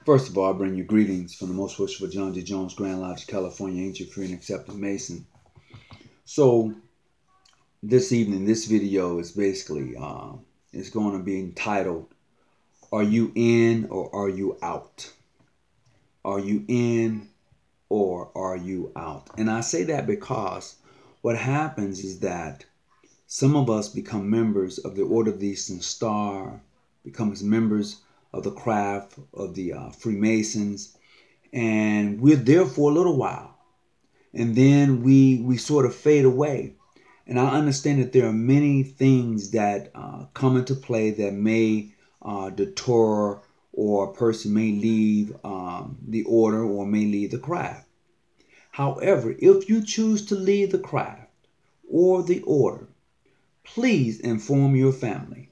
First of all, I bring you greetings from the most worshipful John D. Jones, Grand Lodge, California, ancient, free, and accepted Mason. So this evening, this video is basically it's going to be entitled, "Are you in or are you out?" Are you in or are you out? And I say that because what happens is that some of us become members of the Order of the Eastern Star, becomes members of the craft of the Freemasons, and we're there for a little while, and then we sort of fade away. And I understand that there are many things that come into play that may deter, or a person may leave the order or may leave the craft. However, if you choose to leave the craft or the order, please inform your family.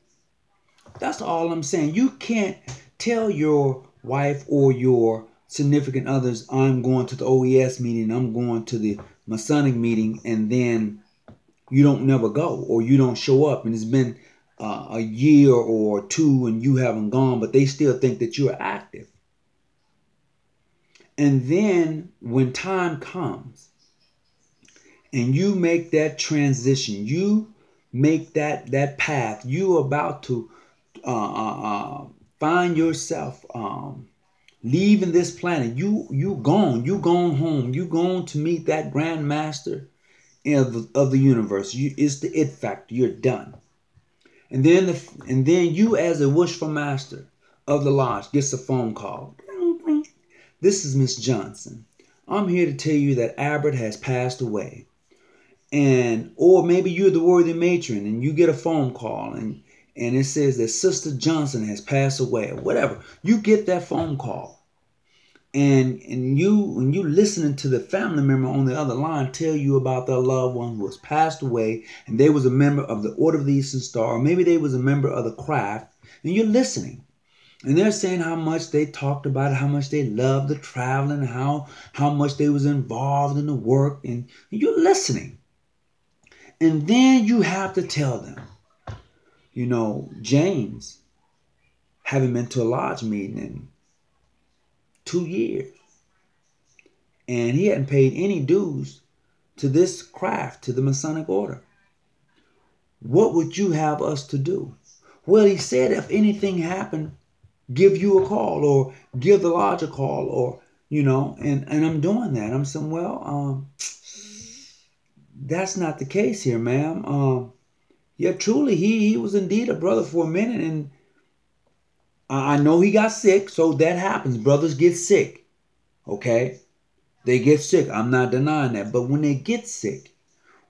That's all I'm saying. You can't tell your wife or your significant others, I'm going to the OES meeting, I'm going to the Masonic meeting, and then you don't never go, or you don't show up, and it's been a year or two and you haven't gone, but they still think that you're active. And then when time comes and you make that transition, you make that path, you're about to find yourself leaving this planet. You gone home. You gone to meet that Grand Master of the universe. It's the it factor. You're done. And then you, as a wishful master of the lodge, gets a phone call. This is Miss Johnson. I'm here to tell you that Albert has passed away. Or maybe you're the worthy matron and you get a phone call and it says that Sister Johnson has passed away, or whatever. You get that phone call. And you listening to the family member on the other line tell you about their loved one who has passed away, and they was a member of the Order of the Eastern Star, or maybe they was a member of the craft, and you're listening. And they're saying how much they talked about it, how much they loved the traveling, how much they was involved in the work, and you're listening. And then you have to tell them, you know, James haven't been to a lodge meeting in 2 years. And he hadn't paid any dues to this craft, to the Masonic order. What would you have us to do? Well, he said if anything happened, give you a call or give the lodge a call, or, you know, and I'm doing that. I'm saying, well, that's not the case here, ma'am. Yeah, truly, he was indeed a brother for a minute, and I know he got sick, so that happens. Brothers get sick, okay? They get sick. I'm not denying that. But when they get sick,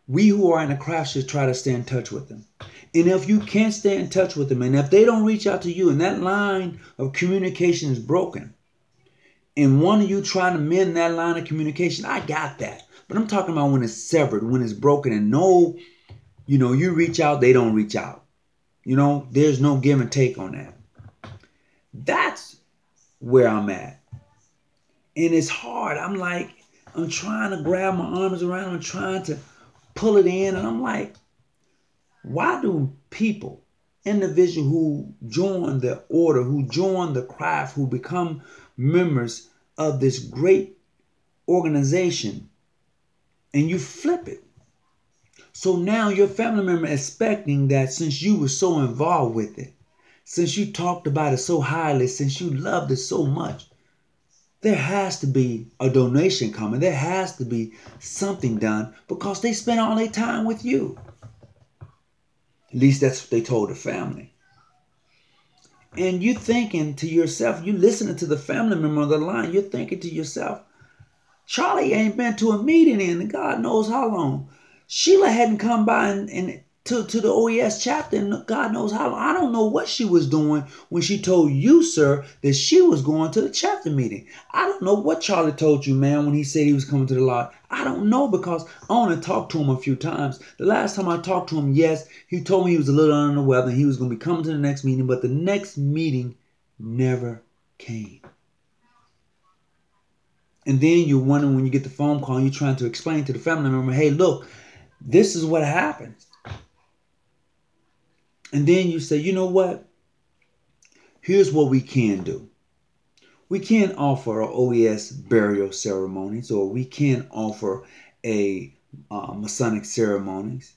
we who are in the craft should try to stay in touch with them. And if you can't stay in touch with them, and if they don't reach out to you, and that line of communication is broken, and one of you trying to mend that line of communication, I got that. But I'm talking about when it's severed, when it's broken, and no, you know, you reach out, they don't reach out. You know, there's no give and take on that. That's where I'm at. And it's hard. I'm trying to grab my arms around. I'm trying to pull it in. And I'm like, why do people, individuals who join the order, who join the craft, who become members of this great organization, and you flip it? So now your family member expecting that since you were so involved with it, since you talked about it so highly, since you loved it so much, there has to be a donation coming. There has to be something done because they spent all their time with you. At least that's what they told the family. And you're thinking to yourself, you listening to the family member on the line, you're thinking to yourself, Charlie ain't been to a meeting in God knows how long. Sheila hadn't come by to the OES chapter in God knows how long. I don't know what she was doing when she told you, sir, that she was going to the chapter meeting. I don't know what Charlie told you, man, when he said he was coming to the lodge. I don't know, because I only talked to him a few times. The last time I talked to him, yes, he told me he was a little under the weather and he was going to be coming to the next meeting, but the next meeting never came. And then you're wondering when you get the phone call and you're trying to explain to the family member, hey, look, this is what happens. And then you say, you know what? Here's what we can do. We can't offer a OES burial ceremonies, or we can't offer a Masonic ceremonies.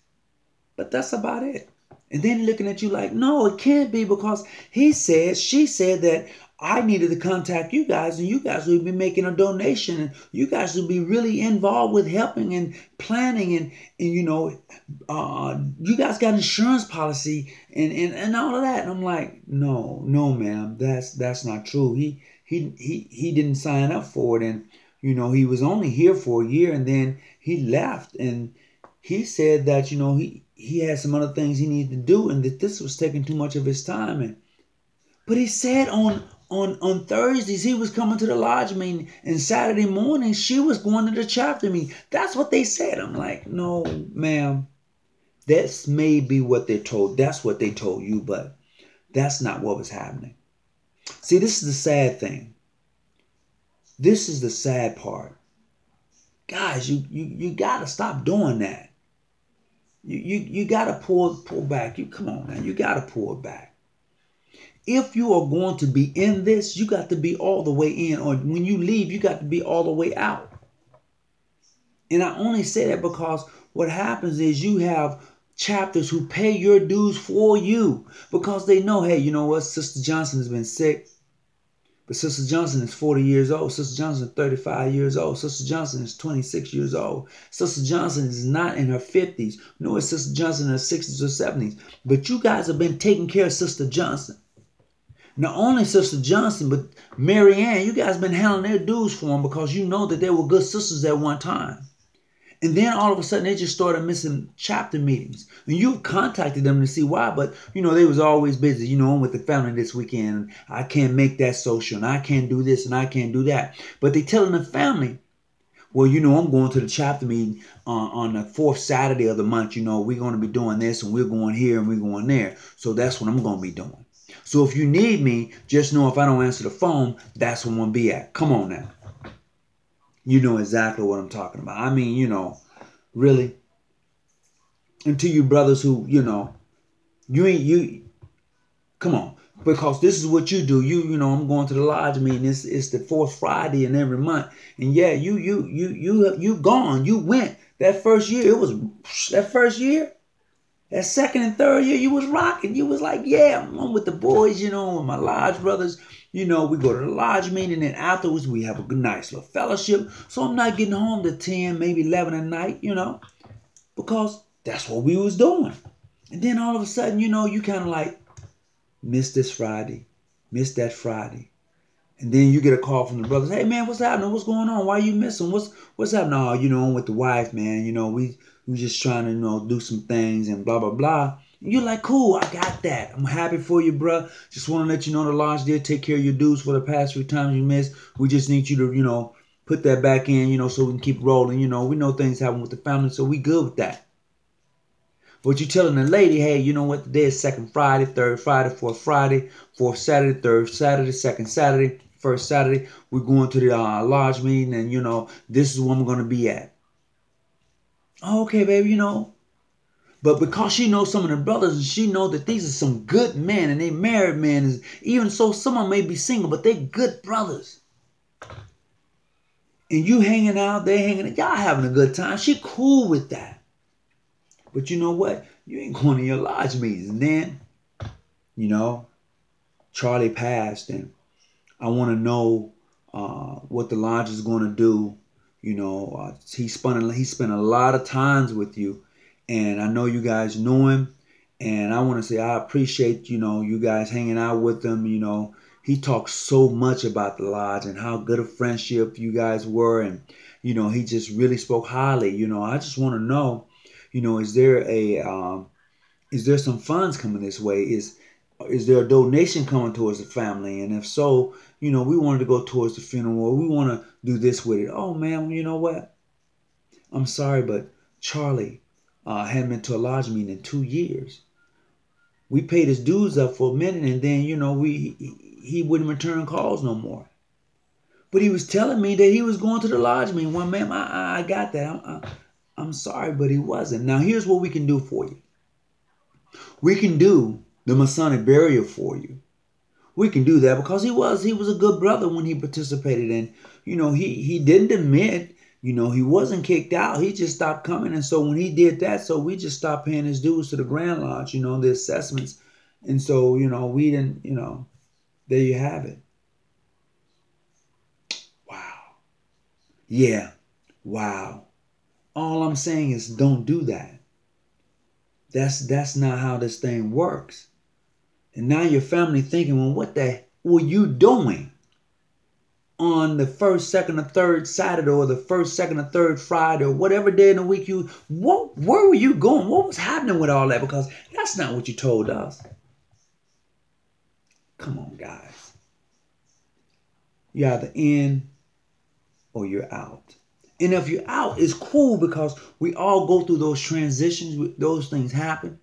But that's about it. And then looking at you like, no, it can't be, because she said that I needed to contact you guys, and you guys would be making a donation, and you guys would be really involved with helping and planning, and you guys got insurance policy and all of that. And I'm like, no, ma'am, that's not true. He didn't sign up for it, and he was only here for a year, and then he left, and he said that he had some other things he needed to do, and that this was taking too much of his time. But he said on Thursdays he was coming to the lodge meeting, and Saturday morning she was going to the chapter meeting. That's what they said. I'm like, no, ma'am, that's maybe what they told. That's what they told you, but that's not what was happening. See, this is the sad thing. This is the sad part. Guys, you gotta stop doing that. You gotta pull back. Come on, man. You gotta pull it back. If you are going to be in this, you got to be all the way in. Or when you leave, you got to be all the way out. And I only say that because what happens is you have chapters who pay your dues for you, because they know, hey, you know what? Sister Johnson has been sick. But Sister Johnson is 40 years old. Sister Johnson is 35 years old. Sister Johnson is 26 years old. Sister Johnson is not in her 50s. Nor is Sister Johnson in her 60s or 70s. But you guys have been taking care of Sister Johnson. Not only Sister Johnson, but Mary Ann, you guys been handling their dues for them, because you know that they were good sisters at one time. And then all of a sudden they just started missing chapter meetings. And you contacted them to see why, but they was always busy. I'm with the family this weekend. I can't make that social, and I can't do this, and I can't do that. But they telling the family, well, I'm going to the chapter meeting on the fourth Saturday of the month. We're going to be doing this, and we're going here, and we're going there. So that's what I'm going to be doing. So if you need me, just know if I don't answer the phone, that's where I'm going to be at. Come on now. You know exactly what I'm talking about. I mean, really. And to you brothers who, come on. Because this is what you do. I'm going to the lodge meeting. It's the fourth Friday in every month. And yeah, you gone. You went. That first year, that second and third year, you was rocking. You was like, yeah, I'm with the boys, with my lodge brothers. We go to the lodge meeting, and afterwards we have a good, nice little fellowship. So I'm not getting home to 10, maybe 11 at night, because that's what we was doing. And then all of a sudden, you kind of like, miss this Friday, miss that Friday. And then you get a call from the brothers. Hey, man, what's happening? What's going on? Why you missing? What's happening? Oh, I'm with the wife, man. We just trying to, do some things and blah, blah, blah. And you're like, cool, I got that. I'm happy for you, bro. Just want to let you know the lodge did take care of your dues for the past few times you missed. We just need you to, put that back in, so we can keep rolling. We know things happen with the family, so we good with that. But you're telling the lady, hey, you know what? Today is second Friday, third Friday, fourth Saturday, third Saturday, second Saturday, first Saturday. We're going to the lodge meeting, and, this is where I'm going to be at. Oh, okay, baby, But because she knows some of the brothers, and she knows that these are some good men, and they married men. Even so, some of them may be single, but they good brothers. And you hanging out, they hanging out, y'all having a good time. She cool with that. But you know what? You ain't going to your lodge meetings. And then, Charlie passed, and I want to know what the lodge is going to do. He spent a lot of times with you, and I know you guys know him. And I want to say I appreciate, you guys hanging out with him. He talks so much about the lodge and how good a friendship you guys were. And, he just really spoke highly. I just want to know, is there some funds coming this way? Is there a donation coming towards the family? And if so, we wanted to go towards the funeral, or we want to do this with it. Oh, man, you know what? I'm sorry, but Charlie hadn't been to a lodge meeting in 2 years. We paid his dues up for a minute, and then, he wouldn't return calls no more. But he was telling me that he was going to the lodge meeting. Well, ma'am, I got that. I'm sorry, but he wasn't. Now, here's what we can do for you. We can do the Masonic burial for you. We can do that because he was a good brother when he participated. And, he didn't admit, he wasn't kicked out. He just stopped coming. And so when he did that, so we just stopped paying his dues to the Grand Lodge, the assessments. And so, we didn't, there you have it. Wow. Yeah. Wow. All I'm saying is don't do that. That's not how this thing works. And now your family thinking, well, what the were you doing on the first, second, or third Saturday, or the first, second, or third Friday, or whatever day in the week where were you going? What was happening with all that? Because that's not what you told us. Come on, guys. You're either in or you're out. And if you're out, it's cool because we all go through those transitions. Those things happen.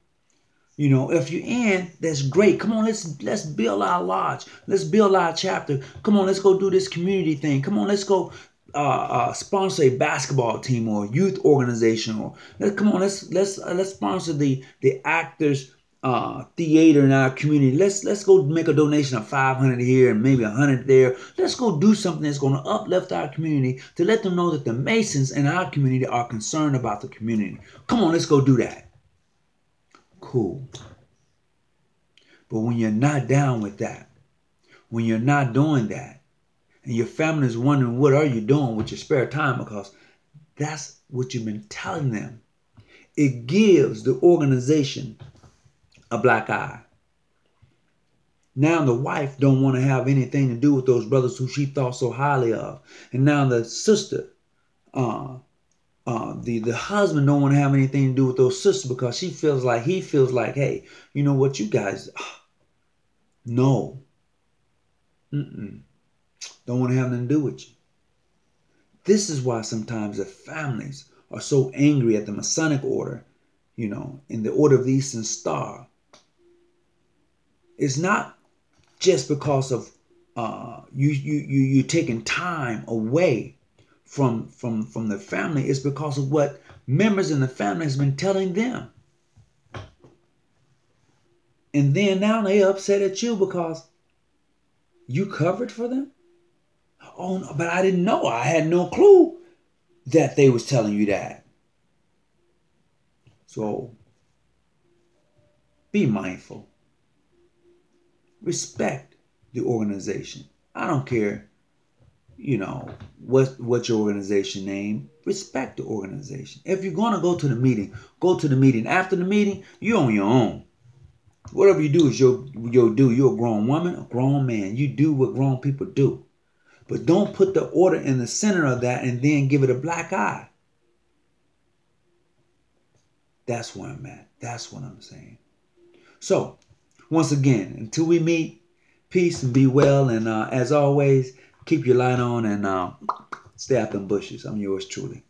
If you're in, that's great. Come on, let's build our lodge. Let's build our chapter. Come on, let's go do this community thing. Come on, let's go sponsor a basketball team or youth organization. Or let's sponsor the actors theater in our community. Let's go make a donation of $500 here and maybe $100 there. Let's go do something that's going to uplift our community to let them know that the Masons in our community are concerned about the community. Come on, let's go do that. Cool. But when you're not down with that, when you're not doing that, and your family is wondering what are you doing with your spare time, because that's what you've been telling them, it gives the organization a black eye. Now the wife don't want to have anything to do with those brothers who she thought so highly of. And now the sister, the husband don't want to have anything to do with those sisters because he feels like, hey, you know what, you guys, no. Don't want to have nothing to do with you. This is why sometimes the families are so angry at the Masonic order, in the Order of the Eastern Star. It's not just because of you taking time away from the family. It's because of what members in the family has been telling them. And then now they upset at you because you covered for them? Oh, no, but I didn't know. I had no clue that they was telling you that. So be mindful. Respect the organization. I don't care, what your organization name. Respect the organization. If you're going to go to the meeting, go to the meeting. After the meeting, you're on your own. Whatever you do is you'll do. You're a grown woman, a grown man. You do what grown people do. But don't put the order in the center of that and then give it a black eye. That's where I'm at. That's what I'm saying. So, once again, until we meet, peace and be well. And as always, keep your light on and stay out them bushes. I'm yours truly.